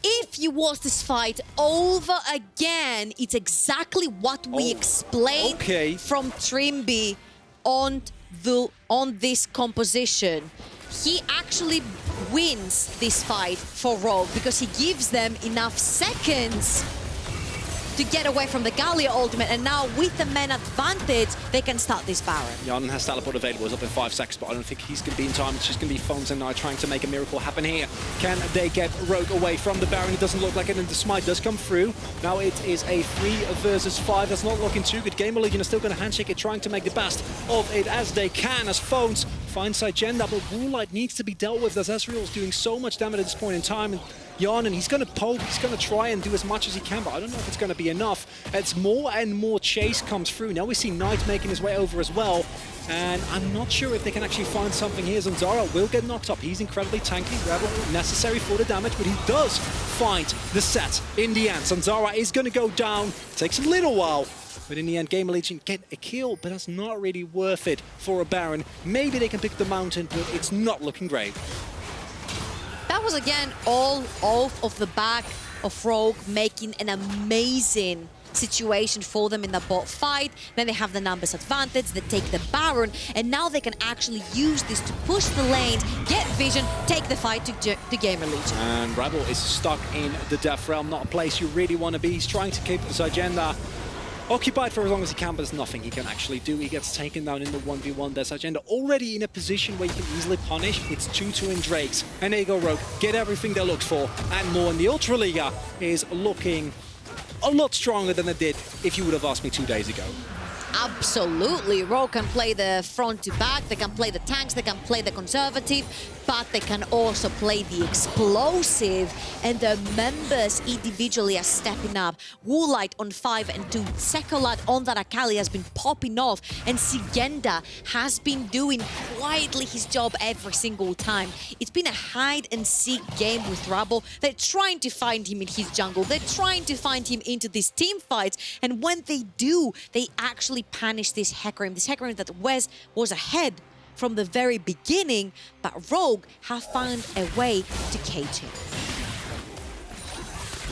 S2: If you watch this fight over again, it's exactly what we explained from Trymbi on this composition. He actually wins this fight for Rogue because he gives them enough seconds to get away from the Galio ultimate, and now with the men advantage, they can start this Baron.
S1: Hjarnan has teleport available, he's up in 5 seconds, but I don't think he's going to be in time. It's just going to be Phones and Nite trying to make a miracle happen here. Can they get Rogue away from the Baron? It doesn't look like it, and the smite does come through. Now it is a 3 versus 5. That's not looking too good. GamerLegion is still going to handshake it, trying to make the best of it as they can, as Phones finds Szygenda, but Woolite needs to be dealt with, as Ezreal is doing so much damage at this point in time. And Hjarnan, he's going to poke, he's going to try and do as much as he can, but I don't know if it's going to be enough. As more and more chase comes through. Now we see Nite making his way over as well, and I'm not sure if they can actually find something here. Zanzarah will get knocked up. He's incredibly tanky, Rabble necessary for the damage, but he does find the Sett in the end. Zanzarah is going to go down. It takes a little while, but in the end, GamerLegion get a kill, but that's not really worth it for a Baron. Maybe they can pick the mountain, but it's not looking great.
S2: That was, again, all off the back of Rogue making an amazing situation for them in the bot fight. Then they have the numbers advantage, they take the Baron, and now they can actually use this to push the lanes, get vision, take the fight to GamerLegion.
S1: And Rabble is stuck in the Death Realm, not a place you really want to be. He's trying to keep the Szygenda occupied for as long as he can, but there's nothing he can actually do. He gets taken down in the 1v1. There's Szygenda already in a position where you can easily punish. It's 2-2 in Drakes. And there you go, Rogue. Get everything they looked for and more. And the Ultra Liga is looking a lot stronger than it did if you would have asked me 2 days ago.
S2: Absolutely. Rogue can play the front to back, they can play the tanks, they can play the conservative, but they can also play the explosive. And the members individually are stepping up. Woolite on 5 and 2. Czekolad on that Akali has been popping off. And Szygenda has been doing quietly his job every single time. It's been a hide-and-seek game with Rabble. They're trying to find him in his jungle. They're trying to find him into these team fights. And when they do, they actually punish this Hecarim. This Hecarim that was ahead from the very beginning, but Rogue have found a way to cage him.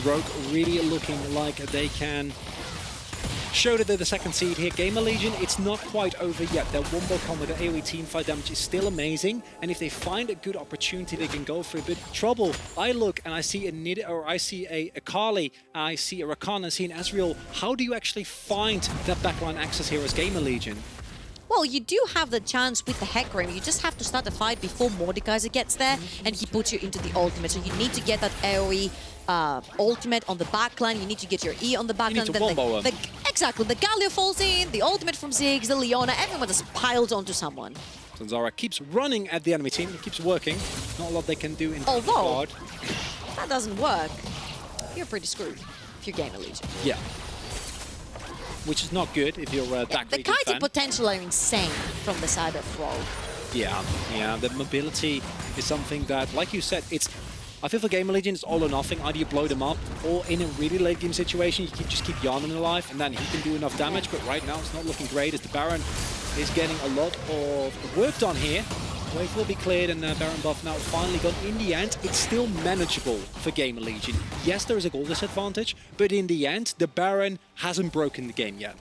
S1: Rogue really looking like they can show that they're the second seed here. GamerLegion, it's not quite over yet. Their one-ball combo, the AoE teamfight damage is still amazing, and if they find a good opportunity, they can go for a bit of trouble. I look and I see a Nite, or I see a Akali, I see a Rakan, I see an Ezreal. How do you actually find that backline access here as GamerLegion?
S2: Well, you do have the chance with the Hecarim. You just have to start the fight before Mordekaiser gets there, and he puts you into the ultimate. So you need to get that AoE ultimate on the backline. You need to get your E on the backline. Exactly. The Galio falls in, the ultimate from Ziggs, the Leona, everyone just piles onto someone.
S1: Zanzarah keeps running at the enemy team. It keeps working. Not a lot they can do in
S2: Although, that doesn't work. You're pretty screwed if you're GamerLegion.
S1: Yeah. Which is not good if you're a back
S2: The kiting potential are insane from the side of Rogue.
S1: Yeah, the mobility is something that, like you said, I feel for GamerLegion, it's all or nothing. Either you blow them up, or in a really late game situation, you can just keep Hjarnan alive, and then he can do enough damage. But right now, it's not looking great as the Baron is getting a lot of work done here. Wave will be cleared, and Baron buff now finally gone. In the end, it's still manageable for GamerLegion. Yes, there is a goal disadvantage, but in the end, the Baron hasn't broken the game yet.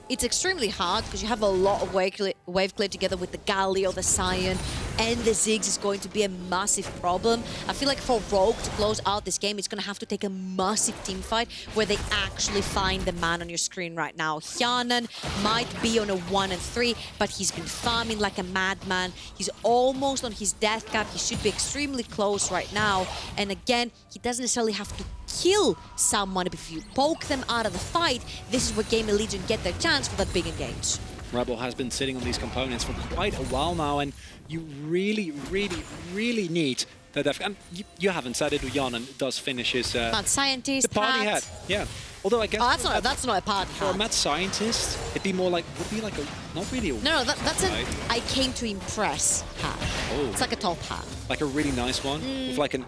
S2: It's extremely hard because you have a lot of wave clear together with the Galio, the Sion, and the Ziggs is going to be a massive problem. I feel like for Rogue to close out this game, it's going to have to take a massive team fight where they actually find the man on your screen right now. Hjarnan might be on a 1 and 3, but he's been farming like a madman. He's almost on his death cap. He should be extremely close right now. And again, he doesn't necessarily have to kill someone, but if you poke them out of the fight, this is where GamerLegion get their chance for that big engage.
S1: Rabble has been sitting on these components for quite a while now, and you really, really, really need that. And you haven't said it, Hjarnan does finish his
S2: mad scientist
S1: the party hat. Yeah. Although I guess
S2: that's not a party
S1: for
S2: hat.
S1: a mad scientist, it'd be more like a not really.
S2: No, that's an I came to impress hat.
S1: Oh.
S2: It's like a top hat.
S1: Like a really nice one with like an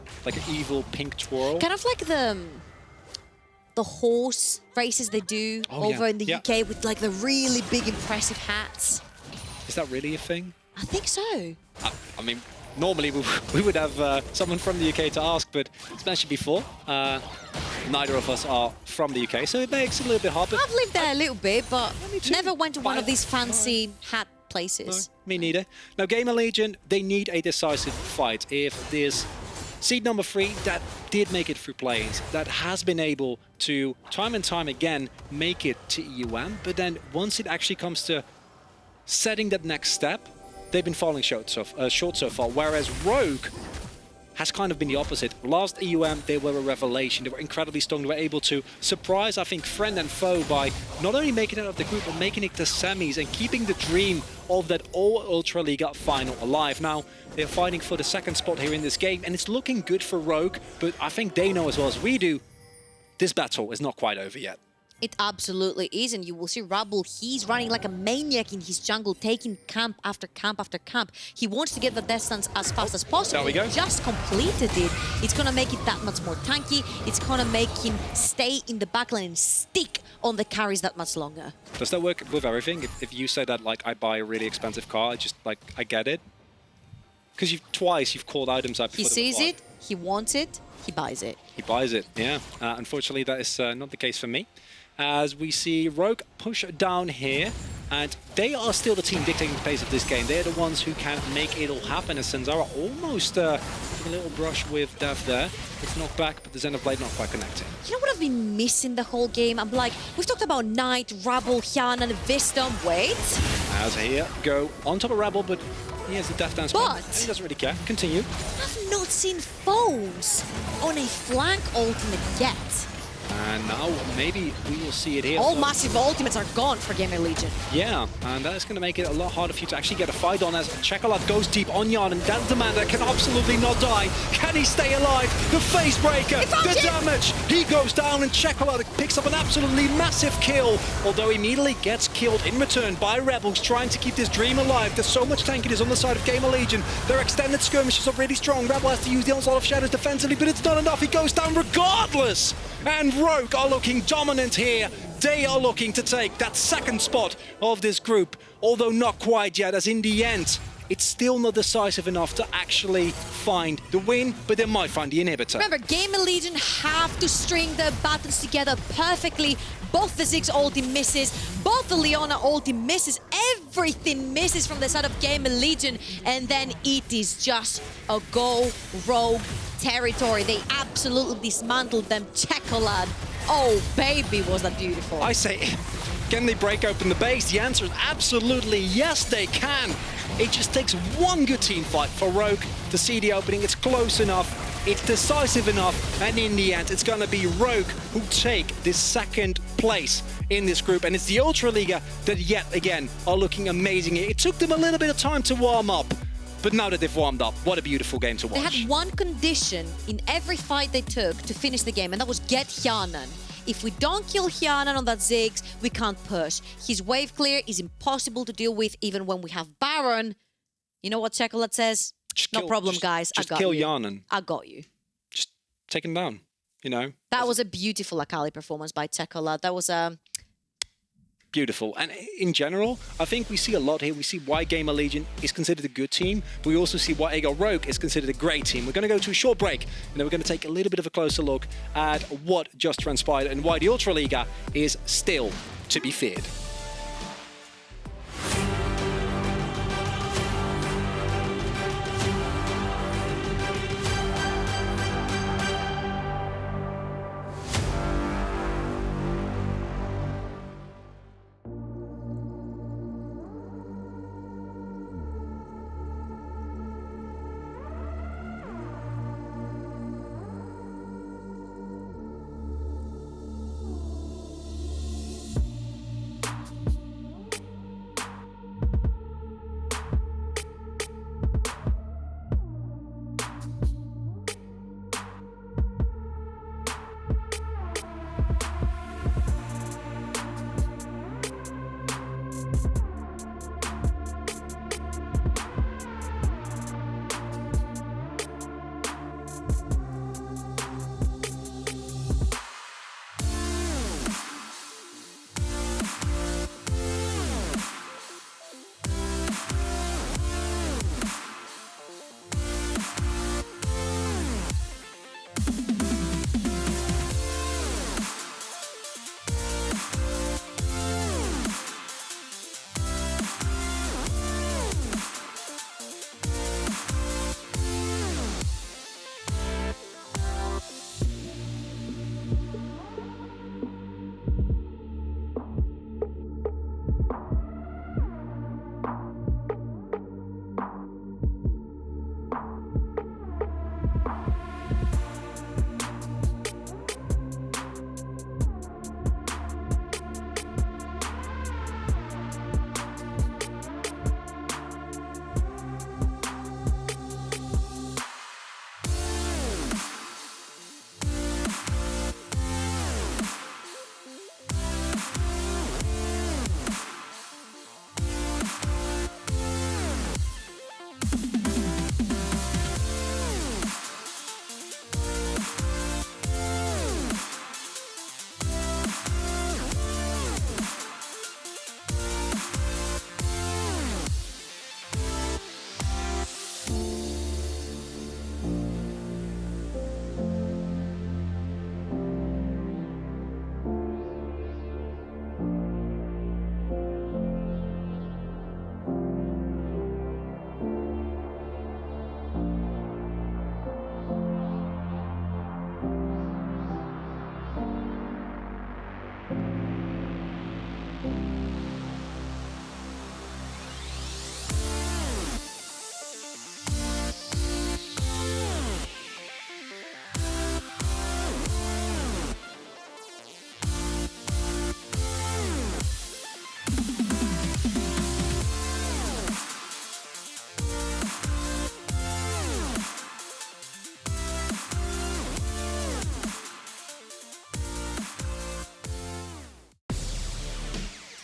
S1: evil pink twirl.
S2: Kind of like the horse races they do over in the UK with like the really big impressive hats.
S1: Is that really a thing?
S2: I think so.
S1: I mean, normally we would have someone from the UK to ask, but it's mentioned before. Neither of us are from the UK, so it makes it a little bit hard.
S2: I've lived there a little bit, but never went to one of these fancy hat places.
S1: No, me neither. Now, GamerLegion, they need a decisive fight. If there's seed number 3 that did make it through play-ins, that has been able to, time and time again, make it to EUM, but then once it actually comes to setting that next step, they've been falling short so far, whereas Rogue has kind of been the opposite. Last EUM, they were a revelation. They were incredibly strong. They were able to surprise, I think, friend and foe by not only making it out of the group, but making it to semis and keeping the dream of that All-Ultra League final alive. Now, they're fighting for the second spot here in this game, and it's looking good for Rogue, but I think they know as well as we do, this battle is not quite over yet.
S2: It absolutely is, and you will see Rabble, he's running like a maniac in his jungle, taking camp after camp after camp. He wants to get the death stance as fast as possible.
S1: There we go.
S2: He just completed it. It's going to make it that much more tanky. It's going to make him stay in the backline and stick on the carries that much longer.
S1: Does that work with everything? If you say that, like, I buy a really expensive car, I get it? Because you've called items out before.
S2: He sees it, he wants it, he buys it.
S1: He buys it, yeah. Unfortunately, that is not the case for me. As we see Rogue push down here, and they are still the team dictating the pace of this game. They're the ones who can make it all happen, as Zanzarah almost a little brush with Dev there. It's knocked back, but the Xenoblade not quite connecting.
S2: You know what I've been missing the whole game? I'm like, we've talked about Nite, Rabble, Hjarnan, Visdom. Wait.
S1: As here, go on top of Rabble, but he has the death dance.
S2: But
S1: he doesn't really care. Continue.
S2: I've not seen phones on a flank ultimate yet.
S1: And now maybe we will see it here.
S2: All massive ultimates are gone for GamerLegion.
S1: Yeah, and that is going to make it a lot harder for you to actually get a fight on as Czekolad goes deep on Hjarnan, and that's the man that can absolutely not die. Can he stay alive? The face breaker, the damage. He goes down, and Czekolad picks up an absolutely massive kill, although immediately gets killed in return by Rebels trying to keep this dream alive. There's so much tankiness on the side of GamerLegion. Their extended skirmishes are really strong. Rebel has to use the onslaught of shadows defensively, but it's not enough. He goes down regardless. And Rogue are looking dominant here. They are looking to take that second spot of this group, although not quite yet, as in the end, it's still not decisive enough to actually find the win, but they might find the inhibitor.
S2: Remember, GamerLegion have to string their battles together perfectly. Both the Ziggs ulti misses, both the Leona ulti misses, everything misses from the side of GamerLegion, and then it is just a go rogue territory. They absolutely dismantled them. Czekolad, oh baby, was that beautiful.
S1: I say, can they break open the base? The answer is absolutely yes, they can. It just takes one good team fight for Rogue to see the opening. It's close enough, it's decisive enough, and in the end, it's gonna be Rogue who take this second place in this group. And it's the Ultraliga that yet again are looking amazing here. It took them a little bit of time to warm up, but now that they've warmed up, what a beautiful game to watch.
S2: They had one condition in every fight they took to finish the game, and that was get Hjarnan. If we don't kill Hjarnan on that Ziggs, we can't push. His wave clear is impossible to deal with even when we have Baron. You know what Czekolad says? No problem, guys. I got you.
S1: Just kill Hjarnan.
S2: I got you.
S1: Just take him down, you know?
S2: That was a beautiful Akali performance by Czekolad. That was a...
S1: Beautiful. And in general, I think we see a lot here. We see why GamerLegion is considered a good team, but we also see why AGO Rogue is considered a great team. We're going to go to a short break, and then we're going to take a little bit of a closer look at what just transpired and why the Ultraliga is still to be feared.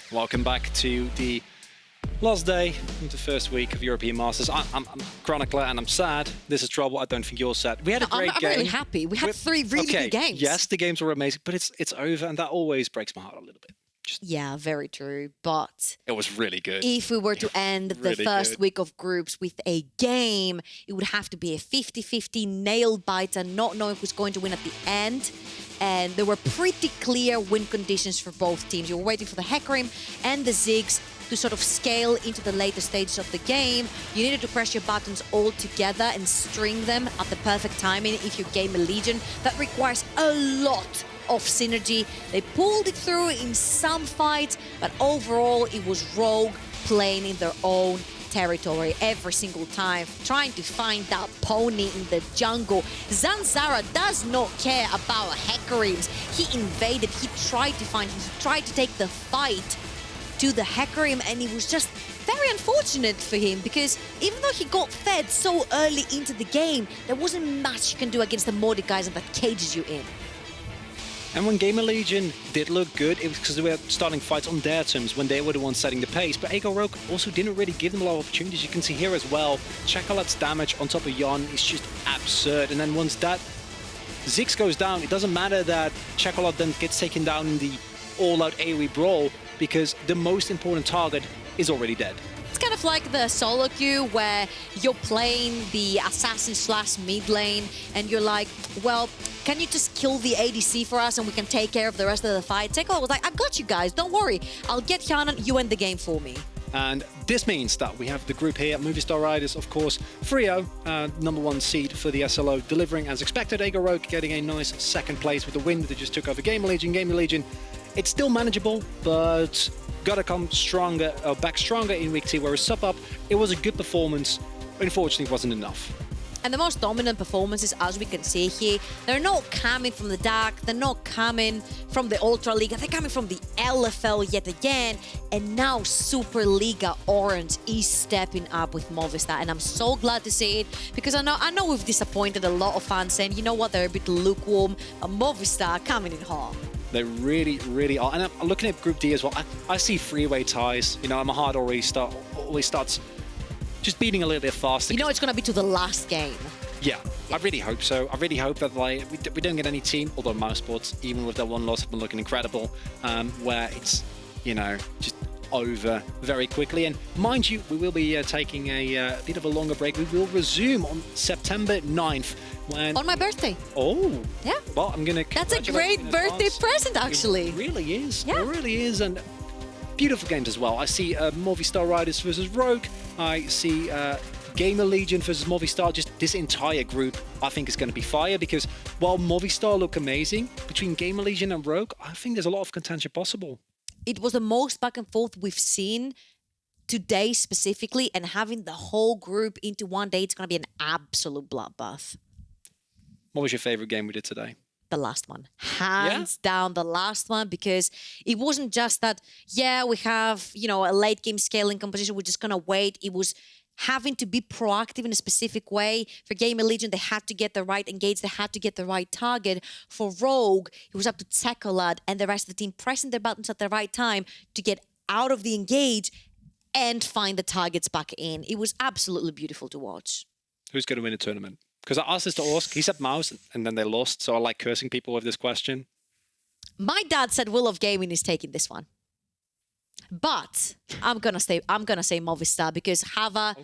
S1: Welcome back to the last day of the first week of European Masters. I'm Chronicler and I'm sad. This is trouble. I don't think you're sad. We had a great game.
S2: I'm really happy. We had 3 really good games.
S1: Yes, the games were amazing, but it's over, and that always breaks my heart a little bit.
S2: Yeah, very true. But
S1: it was really good.
S2: If we were to end the first week of groups with a game, it would have to be a 50-50 nail biter, not knowing who's going to win at the end. And there were pretty clear win conditions for both teams. You were waiting for the Hecarim and the Ziggs to sort of scale into the later stages of the game. You needed to press your buttons all together and string them at the perfect timing if you're GamerLegion. That requires a lot of synergy. They pulled it through in some fights, but overall it was Rogue playing in their own territory every single time, trying to find that pony in the jungle. Zanzarah does not care about Hecarims. He invaded, he tried to take the fight to the Hecarim, and it was just very unfortunate for him because even though he got fed so early into the game, there wasn't much you can do against the Mordekaiser that cages you in.
S1: And when GamerLegion did look good, it was because they were starting fights on their terms when they were the ones setting the pace. But Rogue also didn't really give them a lot of opportunities. You can see here as well, Czekolad's damage on top of Hjarnan is just absurd. And then once that Ziggs goes down, it doesn't matter that Czekolad then gets taken down in the all-out AoE brawl because the most important target is already dead.
S2: It's kind of like the solo queue where you're playing the assassin / mid lane and you're like, well, can you just kill the ADC for us and we can take care of the rest of the fight? Czekolad was like, I've got you guys, don't worry. I'll get Hjarnan, you end the game for me.
S1: And this means that we have the group here. Movistar Riders, of course, Frio, #1 seed for the SLO, delivering as expected. Rogue getting a nice second place with the win that they just took over GamerLegion. GamerLegion, it's still manageable, but gotta come stronger, back stronger in week 2, whereas Sub Up, it was a good performance, but unfortunately it wasn't enough.
S2: And the most dominant performances, as we can see here, they're not coming from the dark, they're not coming from the Ultra Liga, they're coming from the LFL yet again. And now Super Liga Orange is stepping up with Movistar, and I'm so glad to see it because I know we've disappointed a lot of fans saying, you know what, they're a bit lukewarm, but Movistar coming in hot.
S1: They really, really are. And I'm looking at Group D as well. I see freeway ties. You know, my heart always starts just beating a little bit faster.
S2: You know it's going to be to the last game.
S1: Yeah, I really hope so. I really hope that we don't get any team, although Mouse Sports, even with their one loss, have been looking incredible, where it's, you know, just over very quickly. And mind you, we will be taking a bit of a longer break. We will resume on September 9th. When...
S2: On my birthday.
S1: Oh.
S2: Yeah.
S1: Well, I'm going to...
S2: That's a great birthday present, actually.
S1: It really is.
S2: Yeah.
S1: It really is. And beautiful games as well. I see Movistar Riders versus Rogue. I see GamerLegion versus Movistar. Just this entire group, I think, is going to be fire because while Movistar look amazing, between GamerLegion and Rogue, I think there's a lot of contention possible.
S2: It was the most back and forth we've seen today specifically, and having the whole group into one day, it's going to be an absolute bloodbath.
S1: What was your favorite game we did today?
S2: The last one. Hands down, the last one, because it wasn't just that, yeah, we have, you know, a late game scaling composition, we're just going to wait. It was having to be proactive in a specific way. For GamerLegion, they had to get the right engage, they had to get the right target. For Rogue, it was up to Czekolad and the rest of the team pressing their buttons at the right time to get out of the engage and find the targets back in. It was absolutely beautiful to watch.
S1: Who's going to win a tournament? Because I asked this to Orsk, he said Mouse, and then they lost, so I like cursing people with this question.
S2: My dad said Will of Gaming is taking this one. But I'm gonna say Movistar because Hava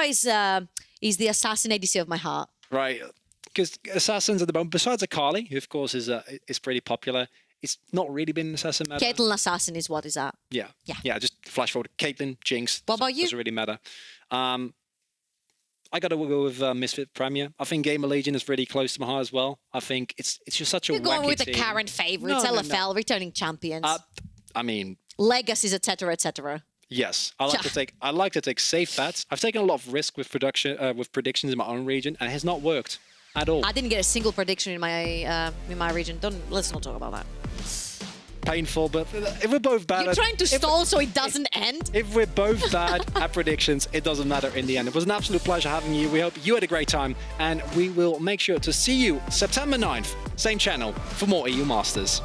S2: is the assassin ADC of my heart.
S1: Right, because assassins at the moment, besides Akali, who of course is pretty popular, it's not really been an assassin meta.
S2: Caitlyn assassin is what is that?
S1: Yeah, just flash forward. Caitlyn, Jinx.
S2: What about you?
S1: Doesn't really matter. I got to go with Misfit Premier. I think GamerLegion is really close to my heart as well. I think it's just such a wacky team.
S2: You're going with the current favourites, LFL, returning champions.
S1: I mean...
S2: Legacies, etc., etc.
S1: Yes. I like to take safe bets. I've taken a lot of risk with predictions in my own region, and it has not worked at all.
S2: I didn't get a single prediction in my region. Let's not talk about that.
S1: Painful, but if we're both bad...
S2: You're trying to stall so it doesn't end?
S1: If we're both bad at predictions, it doesn't matter in the end. It was an absolute pleasure having you. We hope you had a great time, and we will make sure to see you September 9th, same channel, for more EU Masters.